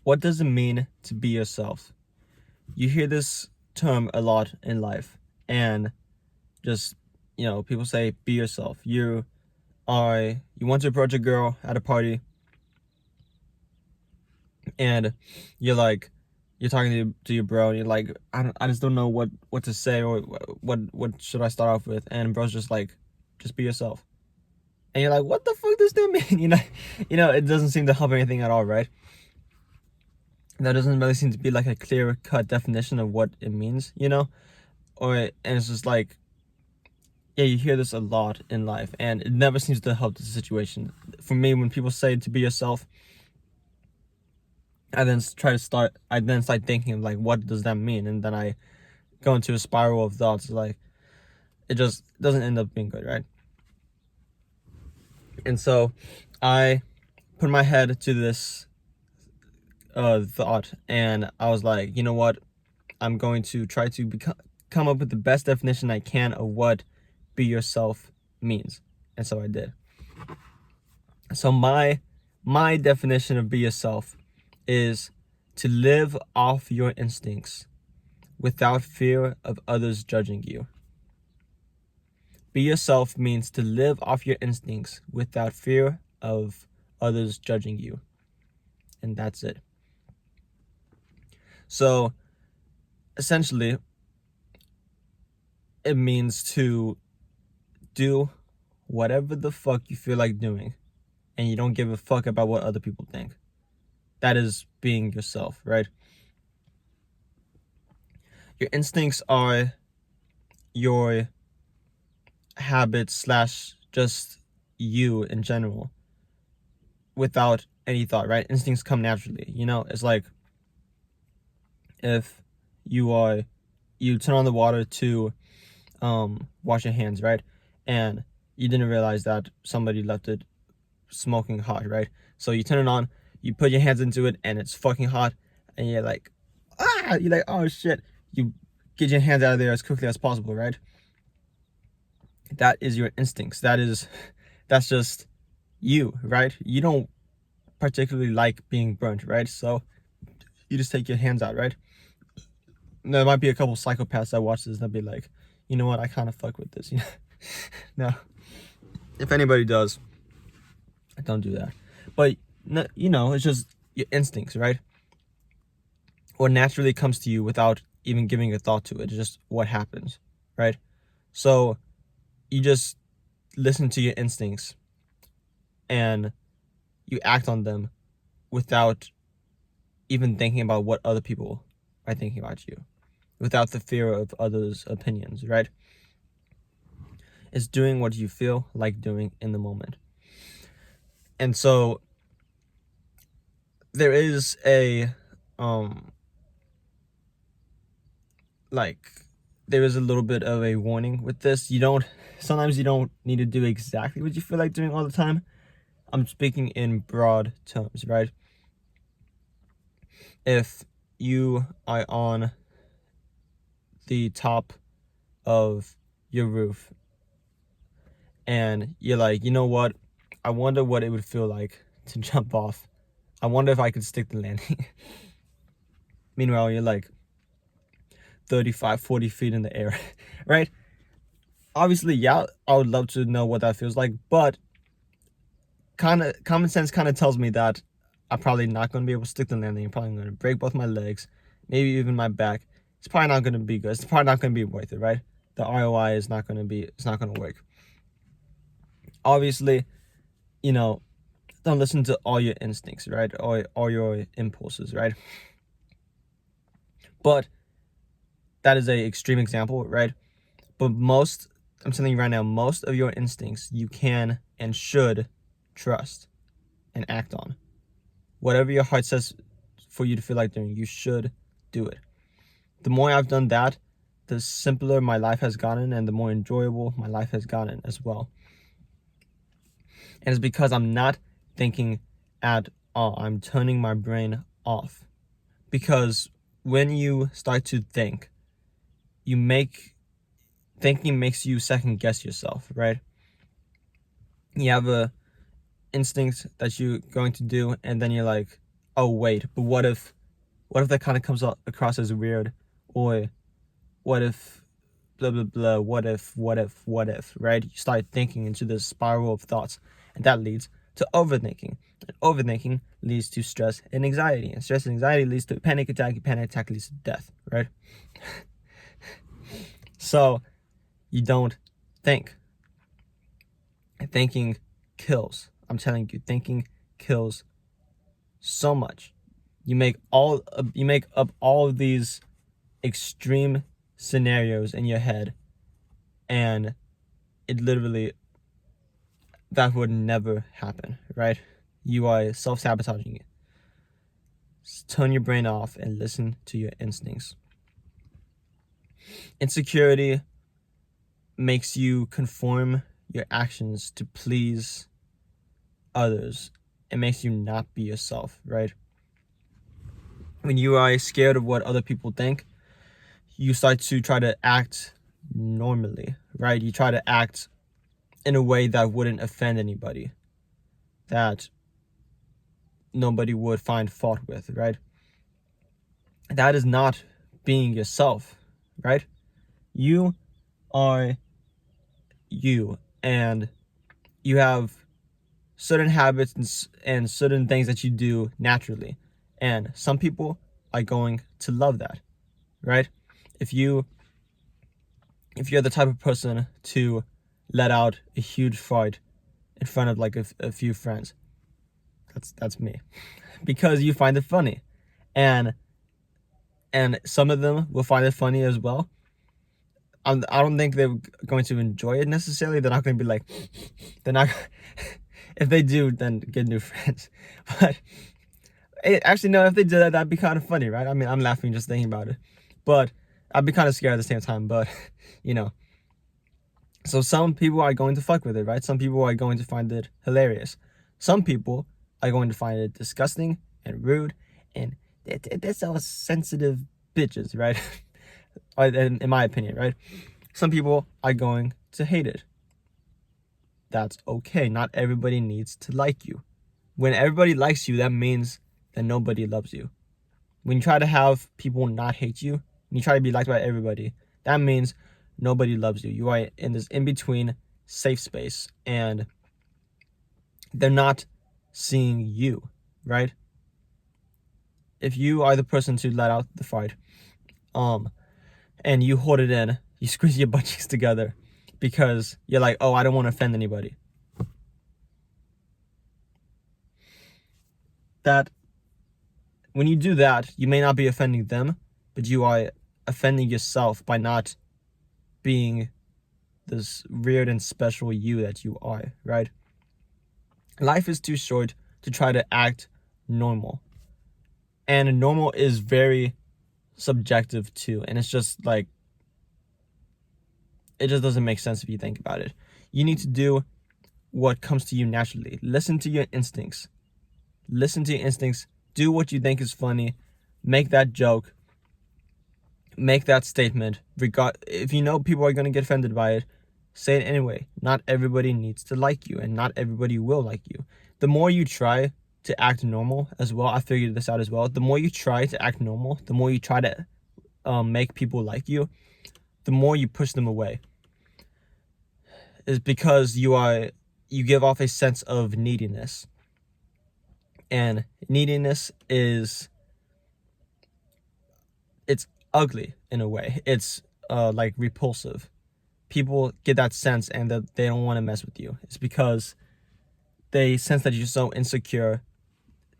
What does it mean to be yourself? You hear this term a lot in life, and just, people say be yourself. You want to approach a girl at a party, and you're talking to your bro, and you're like, I just don't know what to say, or what should I start off with, and bro's just like, just be yourself. And you're like, what the fuck does that mean? It doesn't seem to help anything at all, right? There doesn't really seem to be like a clear-cut definition of what it means, and it's just like, yeah, you hear this a lot in life, and it never seems to help the situation. For me, when people say to be yourself, I then start thinking, like, what does that mean? And then I go into a spiral of thoughts, like, it just doesn't end up being good, right? And so I put my head to this thought, and I was like, you know what? I'm going to try to come up with the best definition I can of what be yourself means. And so I did. So my definition of be yourself is to live off your instincts without fear of others judging you. Be yourself means to live off your instincts without fear of others judging you. And that's it. So essentially, it means to do whatever the fuck you feel like doing, and you don't give a fuck about what other people think. That is being yourself, right? Your instincts are your habits / just you in general, without any thought, right? Instincts come naturally. It's like if you turn on the water to wash your hands, right? And you didn't realize that somebody left it smoking hot, right? So you turn it on, you put your hands into it, and it's fucking hot, and you're like, oh shit. You get your hands out of there as quickly as possible, right? That is your instincts. That's just you, right? You don't particularly like being burnt, right? So you just take your hands out, right? There might be a couple psychopaths that watch this and they'll be like, you know what, I kind of fuck with this. No, if anybody does, don't do that. But it's just your instincts, right? What naturally comes to you without even giving a thought to it. It's just what happens, right? So you just listen to your instincts and you act on them without even thinking about what other people are thinking about you, without the fear of others' opinions, right? It's doing what you feel like doing in the moment. And so there is a there is a little bit of a warning with this. Sometimes you don't need to do exactly what you feel like doing all the time. I'm speaking in broad terms, right? If you are on the top of your roof and you're like, you know what? I wonder what it would feel like to jump off. I wonder if I could stick the landing. Meanwhile, you're like 35, 40 feet in the air, right? Obviously, yeah, I would love to know what that feels like, but common sense kind of tells me that I'm probably not going to be able to stick the landing. I'm probably going to break both my legs, maybe even my back. It's probably not going to be good. It's probably not going to be worth it, right? The ROI is not going to work. Obviously, don't listen to all your instincts, right? Or all your impulses, right? But that is a extreme example, right? But I'm telling you right now, most of your instincts you can and should trust and act on. Whatever your heart says for you to feel like doing, you should do it. The more I've done that, the simpler my life has gotten, and the more enjoyable my life has gotten as well. And it's because I'm not thinking at all. I'm turning my brain off. Because when you start to think, thinking makes you second guess yourself, right? You have a instinct that you're going to do, and then you're like, oh wait, but what if that kind of comes across as weird, or what if blah blah blah, what if, right? You start thinking into this spiral of thoughts, and that leads to overthinking. And overthinking leads to stress and anxiety, and stress and anxiety leads to a panic attack, and panic attack leads to death, right? So you don't think. Thinking kills. I'm telling you, thinking kills so much. You make up all of these extreme scenarios in your head, and it literally, that would never happen, right? You are self-sabotaging it. Turn your brain off and listen to your instincts. Insecurity makes you conform your actions to please others. It makes you not be yourself, right? When you are scared of what other people think, you start to try to act normally, right? You try to act in a way that wouldn't offend anybody, that nobody would find fault with, right? That is not being yourself, right? You are you, and you have certain habits and certain things that you do naturally, and some people are going to love that, right? If you're the type of person to let out a huge fart in front of like a few friends, that's me, because you find it funny, and some of them will find it funny as well. I don't think they're going to enjoy it necessarily. They're not going to be like, they're not. If they do, then get new friends. But actually, no, if they did that, that'd be kind of funny, right? I mean, I'm laughing just thinking about it, but I'd be kind of scared at the same time. But you know, so some people are going to fuck with it, right? Some people are going to find it hilarious. Some people are going to find it disgusting and rude, and that's all sensitive bitches, right? In my opinion, right? Some people are going to hate it. That's okay. Not everybody needs to like you. When everybody likes you, that means that nobody loves you. When you try to have people not hate you, and you try to be liked by everybody, that means nobody loves you. You are in this in-between safe space, and they're not seeing you, right? If you are the person to let out the fart, and you hold it in, you squeeze your butt cheeks together because you're like, oh, I don't want to offend anybody. That when you do that, you may not be offending them, but you are offending yourself by not being this weird and special you that you are, right? Life is too short to try to act normal. And normal is very subjective too, and it's just like, it just doesn't make sense if you think about it. You need to do what comes to you naturally. Listen to your instincts. Do what you think is funny. Make that joke. Make that statement. If you know people are going to get offended by it, say it anyway. Not everybody needs to like you, and not everybody will like you. The more you try to act normal as well, I figured this out as well. The more you try to act normal, the more you try to make people like you, the more you push them away. Is because you give off a sense of neediness. And neediness it's ugly in a way. It's like repulsive. People get that sense, and that they don't want to mess with you. It's because they sense that you're so insecure,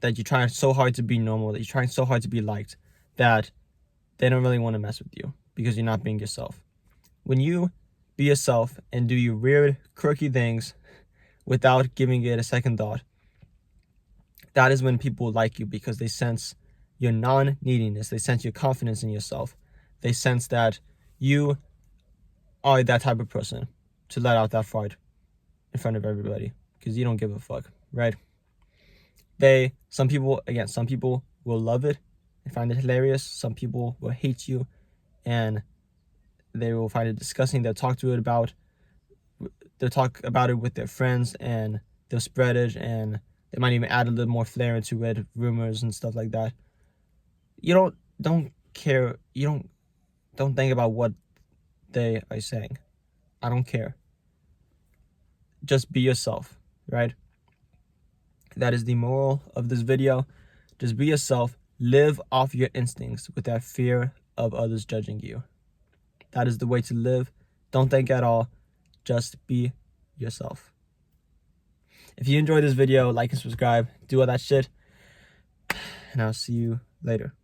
that you're trying so hard to be normal, that you're trying so hard to be liked, that they don't really want to mess with you because you're not being yourself. When you be yourself and do your weird, quirky things without giving it a second thought, that is when people like you, because they sense your non-neediness. They sense your confidence in yourself. They sense that you are that type of person to let out that fart in front of everybody because you don't give a fuck, right? Some people will love it and find it hilarious. Some people will hate you and they will find it disgusting. They'll talk about it with their friends, and they'll spread it, and They might even add a little more flair into it, rumors and stuff like that. You don't care. You don't think about what they are saying. I don't care. Just be yourself, right? That is the moral of this video. Just be yourself. Live off your instincts without fear of others judging you. That is the way to live. Don't think at all. Just be yourself. If you enjoyed this video, like and subscribe. Do all that shit. And I'll see you later.